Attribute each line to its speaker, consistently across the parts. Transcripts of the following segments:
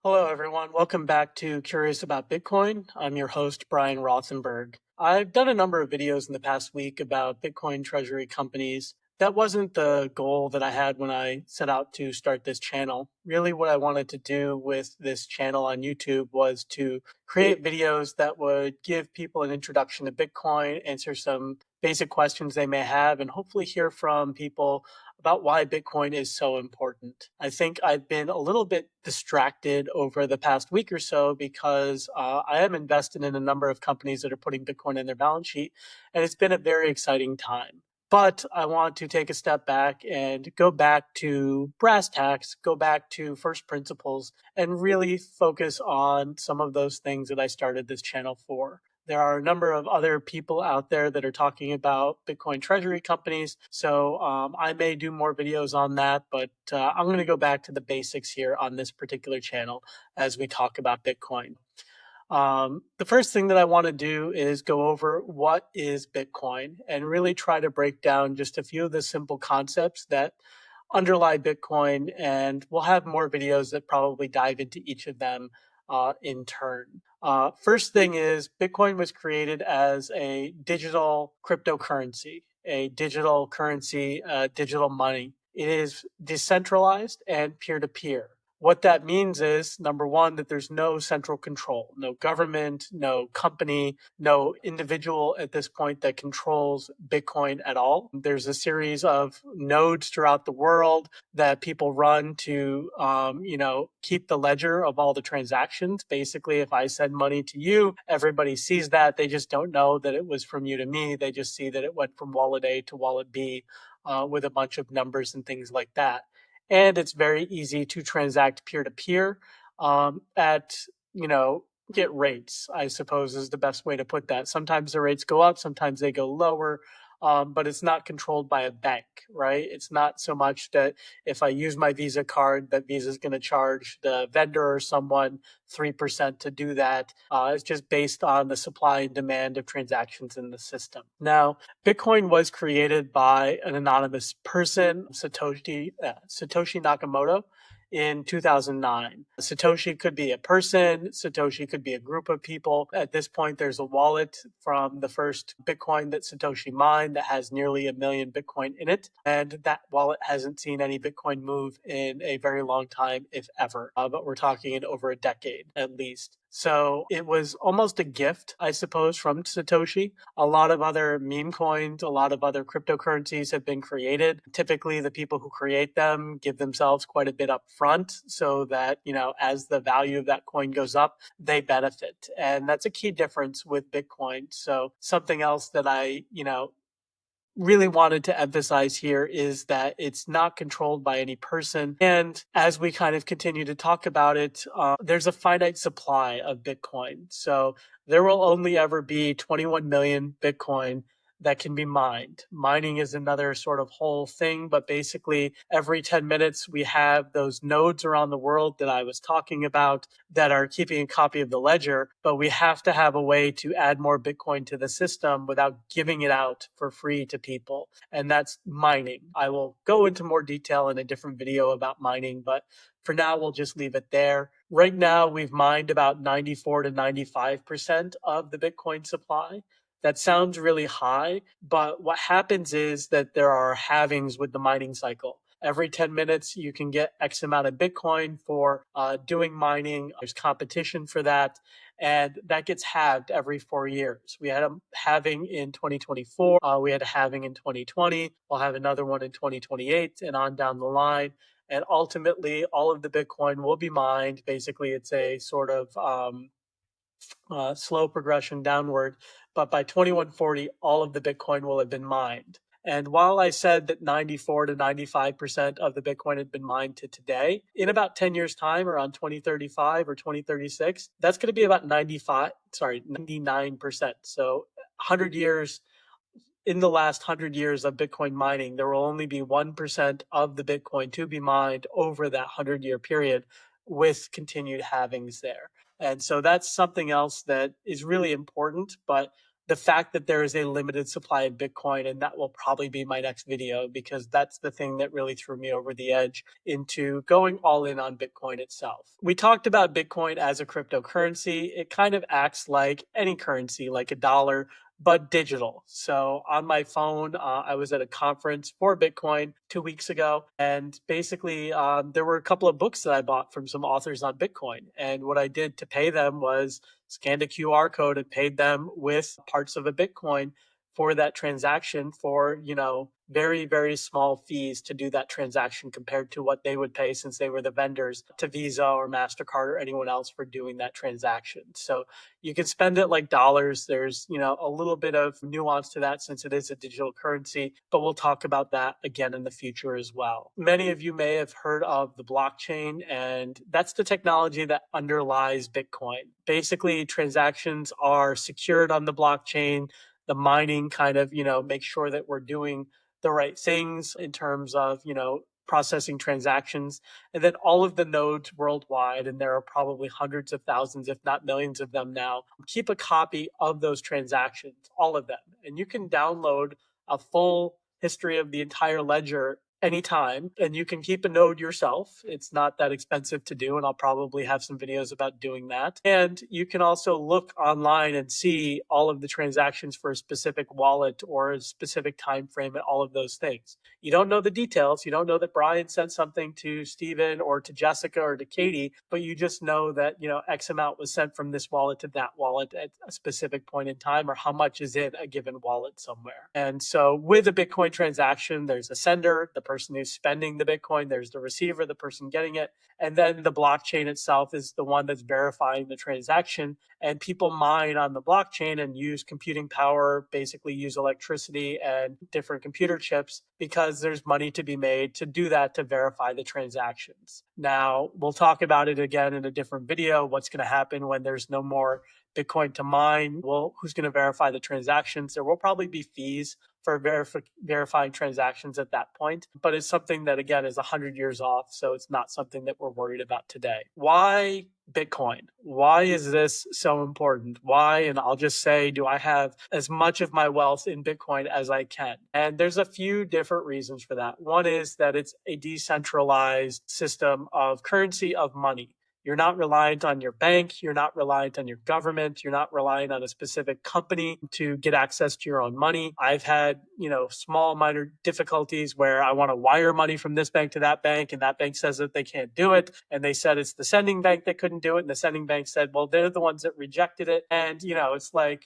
Speaker 1: Hello, everyone. Welcome back to Curious About Bitcoin. I'm your host, Brian Rothenberg. I've done a number of videos in the past week about Bitcoin treasury companies. That wasn't the goal that I had when I set out to start this channel. Really, what I wanted to do with this channel on YouTube was to create videos that would give people an introduction to Bitcoin, answer some basic questions they may have, and hopefully hear from people about why Bitcoin is so important. I think I've been a little bit distracted over the past week or so because I am invested in a number of companies that are putting Bitcoin in their balance sheet, and it's been a very exciting time. But I want to take a step back and go back to brass tacks, go back to first principles, and really focus on some of those things that I started this channel for. There are a number of other people out there that are talking about Bitcoin treasury companies. So I may do more videos on that, but I'm going to go back to the basics here on this particular channel as we talk about Bitcoin. The first thing that I want to do is go over what is Bitcoin and really try to break down just a few of the simple concepts that underlie Bitcoin. And we'll have more videos that probably dive into each of them in turn. First thing is Bitcoin was created as a digital cryptocurrency, a digital currency, digital money. It is decentralized and peer to peer. What that means is, number one, that there's no central control, no government, no company, no individual at this point that controls Bitcoin at all. There's a series of nodes throughout the world that people run to, keep the ledger of all the transactions. Basically, if I send money to you, everybody sees that. They just don't know that it was from you to me. They just see that it went from wallet A to wallet B with a bunch of numbers and things like that. And it's very easy to transact peer to peer at, you know, get rates, I suppose is the best way to put that. Sometimes the rates go up, sometimes they go lower, but it's not controlled by a bank, right? It's not so much that if I use my Visa card, that Visa is going to charge the vendor or someone 3% to do that. It's just based on the supply and demand of transactions in the system. Now, Bitcoin was created by an anonymous person, Satoshi Nakamoto, in 2009. Satoshi could be a person, Satoshi could be a group of people. At this point, there's a wallet from the first Bitcoin that Satoshi mined that has nearly 1 million Bitcoin in it. And that wallet hasn't seen any Bitcoin move in a very long time, if ever. But we're talking in over a decade at least. So it was almost a gift, I suppose, from Satoshi. A lot of other meme coins, a lot of other cryptocurrencies have been created. Typically, the people who create them give themselves quite a bit up front so that, as the value of that coin goes up, they benefit. And that's a key difference with Bitcoin. So something else that I, really wanted to emphasize here is that it's not controlled by any person. And as we kind of continue to talk about it, there's a finite supply of Bitcoin. So there will only ever be 21 million Bitcoin that can be mined. Mining is another sort of whole thing, but basically every 10 minutes we have those nodes around the world that I was talking about that are keeping a copy of the ledger, but we have to have a way to add more Bitcoin to the system without giving it out for free to people. And that's mining. I will go into more detail in a different video about mining, but for now, we'll just leave it there. Right now, we've mined about 94 to 95% of the Bitcoin supply. That sounds really high, but what happens is that there are halvings with the mining cycle. Every 10 minutes, you can get X amount of Bitcoin for doing mining. There's competition for that, and that gets halved every 4 years. We had a halving in 2024. We had a halving in 2020. We'll have another one in 2028 and on down the line. And ultimately, all of the Bitcoin will be mined. Basically, it's a sort of slow progression downward. But by 2140, all of the Bitcoin will have been mined. And while I said that 94 to 95% of the Bitcoin had been mined to today, in about 10 years' time, around 2035 or 2036, that's going to be about 99%. So 100 years, in the last 100 years of Bitcoin mining, there will only be 1% of the Bitcoin to be mined over that 100-year period with continued halvings there. And so that's something else that is really important, but the fact that there is a limited supply of Bitcoin, and that will probably be my next video because that's the thing that really threw me over the edge into going all in on Bitcoin itself. We talked about Bitcoin as a cryptocurrency. It kind of acts like any currency, like a dollar, but digital. So on my phone, I was at a conference for Bitcoin 2 weeks ago, and basically there were a couple of books that I bought from some authors on Bitcoin. And what I did to pay them was scanned a QR code and paid them with parts of a Bitcoin for that transaction for, very, very small fees to do that transaction compared to what they would pay since they were the vendors to Visa or MasterCard or anyone else for doing that transaction. So you can spend it like dollars. There's, a little bit of nuance to that since it is a digital currency, but we'll talk about that again in the future as well. Many of you may have heard of the blockchain, and that's the technology that underlies Bitcoin. Basically, transactions are secured on the blockchain. The mining kind of, makes sure that we're doing the right things in terms of, processing transactions. And then all of the nodes worldwide, and there are probably hundreds of thousands, if not millions of them now, keep a copy of those transactions, all of them. And you can download a full history of the entire ledger anytime, and you can keep a node yourself. It's not that expensive to do, and I'll probably have some videos about doing that. And you can also look online and see all of the transactions for a specific wallet or a specific time frame and all of those things. You don't know the details. You don't know that Brian sent something to Stephen or to Jessica or to Katie, but you just know that, X amount was sent from this wallet to that wallet at a specific point in time, or how much is in a given wallet somewhere. And so with a Bitcoin transaction, there's a sender, the person who's spending the Bitcoin, there's the receiver, the person getting it, and then the blockchain itself is the one that's verifying the transaction. And people mine on the blockchain and use computing power, basically use electricity and different computer chips, because there's money to be made to do that, to verify the transactions. Now, we'll talk about it again in a different video, what's going to happen when there's no more Bitcoin to mine. Well, who's going to verify the transactions? There will probably be fees for verifying transactions at that point, but it's something that, again, is 100 years off, so it's not something that we're worried about today. Why Bitcoin? Why is this so important? Why? And I'll just say, do I have as much of my wealth in Bitcoin as I can? And there's a few different reasons for that. One is that it's a decentralized system of currency, of money. You're not reliant on your bank. You're not reliant on your government. You're not reliant on a specific company to get access to your own money. I've had, small minor difficulties where I want to wire money from this bank to that bank, and that bank says that they can't do it. And they said it's the sending bank that couldn't do it. And the sending bank said, well, they're the ones that rejected it. And, it's like,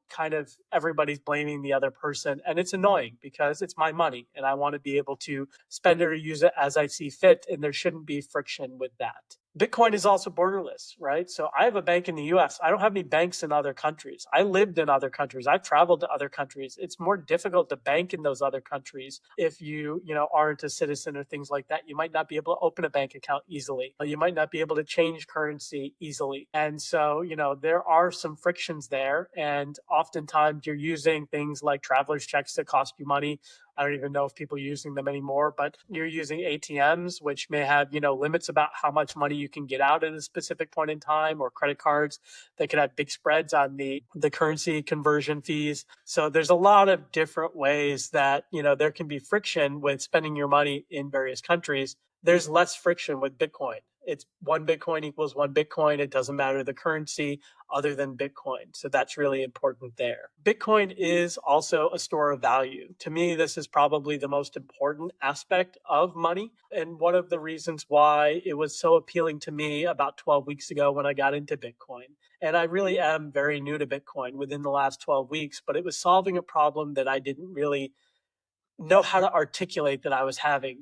Speaker 1: kind of everybody's blaming the other person. And it's annoying because it's my money and I want to be able to spend it or use it as I see fit. And there shouldn't be friction with that. Bitcoin is also borderless, right? So I have a bank in the US. I don't have any banks in other countries. I lived in other countries. I've traveled to other countries. It's more difficult to bank in those other countries if you, aren't a citizen or things like that. You might not be able to open a bank account easily. You might not be able to change currency easily. And so, there are some frictions there. And oftentimes you're using things like traveler's checks that cost you money. I don't even know if people are using them anymore, but you're using ATMs, which may have, limits about how much money you can get out at a specific point in time, or credit cards that can have big spreads on the currency conversion fees. So there's a lot of different ways that, there can be friction with spending your money in various countries. There's less friction with Bitcoin. It's one Bitcoin equals one Bitcoin. It doesn't matter the currency other than Bitcoin. So that's really important there. Bitcoin is also a store of value. To me, this is probably the most important aspect of money. And one of the reasons why it was so appealing to me about 12 weeks ago when I got into Bitcoin. And I really am very new to Bitcoin within the last 12 weeks, but it was solving a problem that I didn't really know how to articulate that I was having.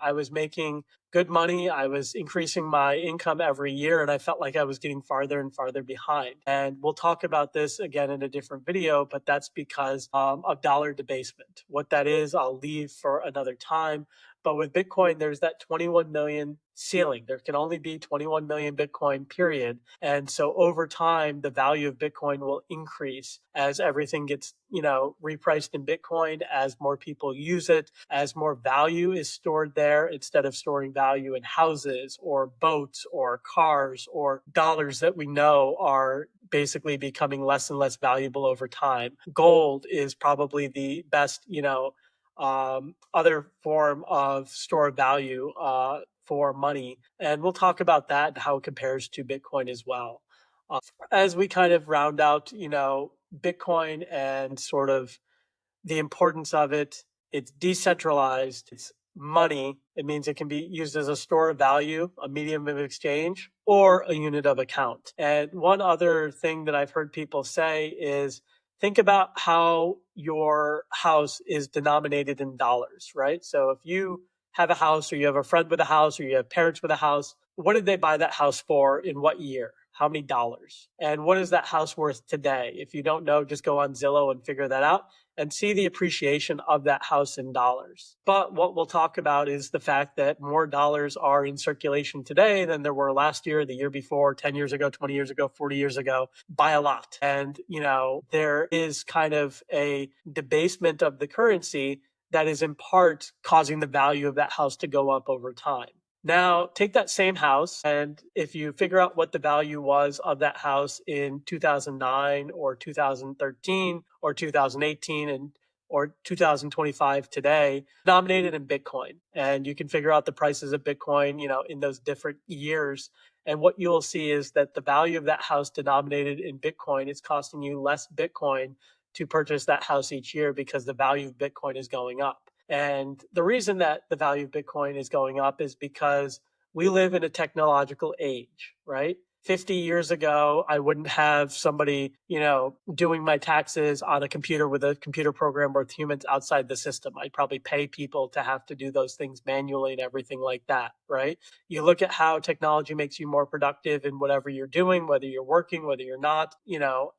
Speaker 1: I was making good money. I was increasing my income every year, and I felt like I was getting farther and farther behind. And we'll talk about this again in a different video, but that's because of dollar debasement. What that is, I'll leave for another time. But with Bitcoin, there's that 21 million ceiling. There can only be 21 million Bitcoin, period. And so over time, the value of Bitcoin will increase as everything gets, repriced in Bitcoin, as more people use it, as more value is stored there instead of storing value in houses or boats or cars or dollars that we know are, basically becoming less and less valuable over time. Gold is probably the best, other form of store of value for money. And we'll talk about that and how it compares to Bitcoin as well. As we kind of round out, Bitcoin and sort of the importance of it. It's decentralized. It's money. It means it can be used as a store of value, a medium of exchange, or a unit of account. And one other thing that I've heard people say is think about how your house is denominated in dollars, right? So if you have a house or you have a friend with a house or you have parents with a house, what did they buy that house for in what year? How many dollars? And what is that house worth today? If you don't know, just go on Zillow and figure that out and see the appreciation of that house in dollars. But what we'll talk about is the fact that more dollars are in circulation today than there were last year, the year before, 10 years ago, 20 years ago, 40 years ago, by a lot. And, there is kind of a debasement of the currency that is in part causing the value of that house to go up over time. Now, take that same house, and if you figure out what the value was of that house in 2009 or 2013 or 2018 or 2025 today, denominated in Bitcoin, and you can figure out the prices of Bitcoin, in those different years. And what you'll see is that the value of that house denominated in Bitcoin is costing you less Bitcoin to purchase that house each year because the value of Bitcoin is going up. And the reason that the value of Bitcoin is going up is because we live in a technological age, right? 50 years ago, I wouldn't have somebody, doing my taxes on a computer with a computer program with humans outside the system. I'd probably pay people to have to do those things manually and everything like that, right? You look at how technology makes you more productive in whatever you're doing, whether you're working, whether you're not,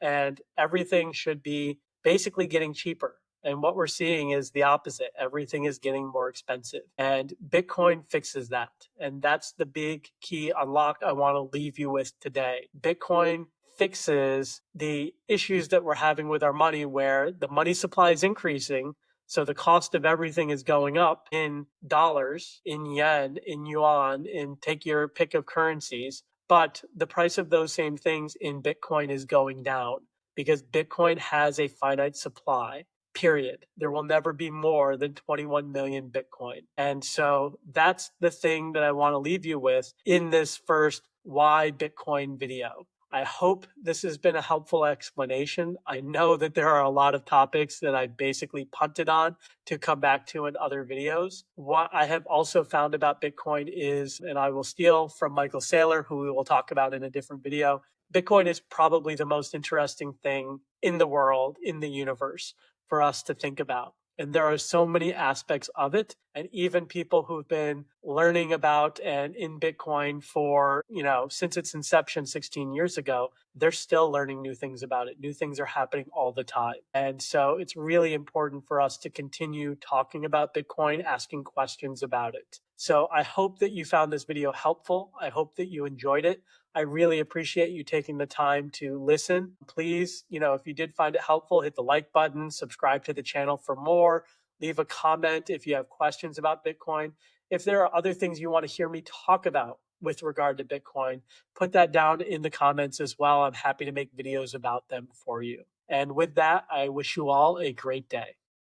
Speaker 1: and everything should be basically getting cheaper. And what we're seeing is the opposite. Everything is getting more expensive. And Bitcoin fixes that. And that's the big key unlock I want to leave you with today. Bitcoin fixes the issues that we're having with our money, where the money supply is increasing. So the cost of everything is going up in dollars, in yen, in yuan, in take your pick of currencies. But the price of those same things in Bitcoin is going down because Bitcoin has a finite supply. Period. There will never be more than 21 million Bitcoin. And so that's the thing that I want to leave you with in this first Why Bitcoin video. I hope this has been a helpful explanation. I know that there are a lot of topics that I basically punted on to come back to in other videos. What I have also found about Bitcoin is, and I will steal from Michael Saylor, who we will talk about in a different video, Bitcoin is probably the most interesting thing in the world, in the universe, for us to think about. And there are so many aspects of it. And even people who've been learning about and in Bitcoin for, since its inception 16 years ago, they're still learning new things about it. New things are happening all the time. And so it's really important for us to continue talking about Bitcoin, asking questions about it. So I hope that you found this video helpful. I hope that you enjoyed it. I really appreciate you taking the time to listen. Please, if you did find it helpful, hit the like button, subscribe to the channel for more, leave a comment if you have questions about Bitcoin. If there are other things you want to hear me talk about with regard to Bitcoin, put that down in the comments as well. I'm happy to make videos about them for you. And with that, I wish you all a great day.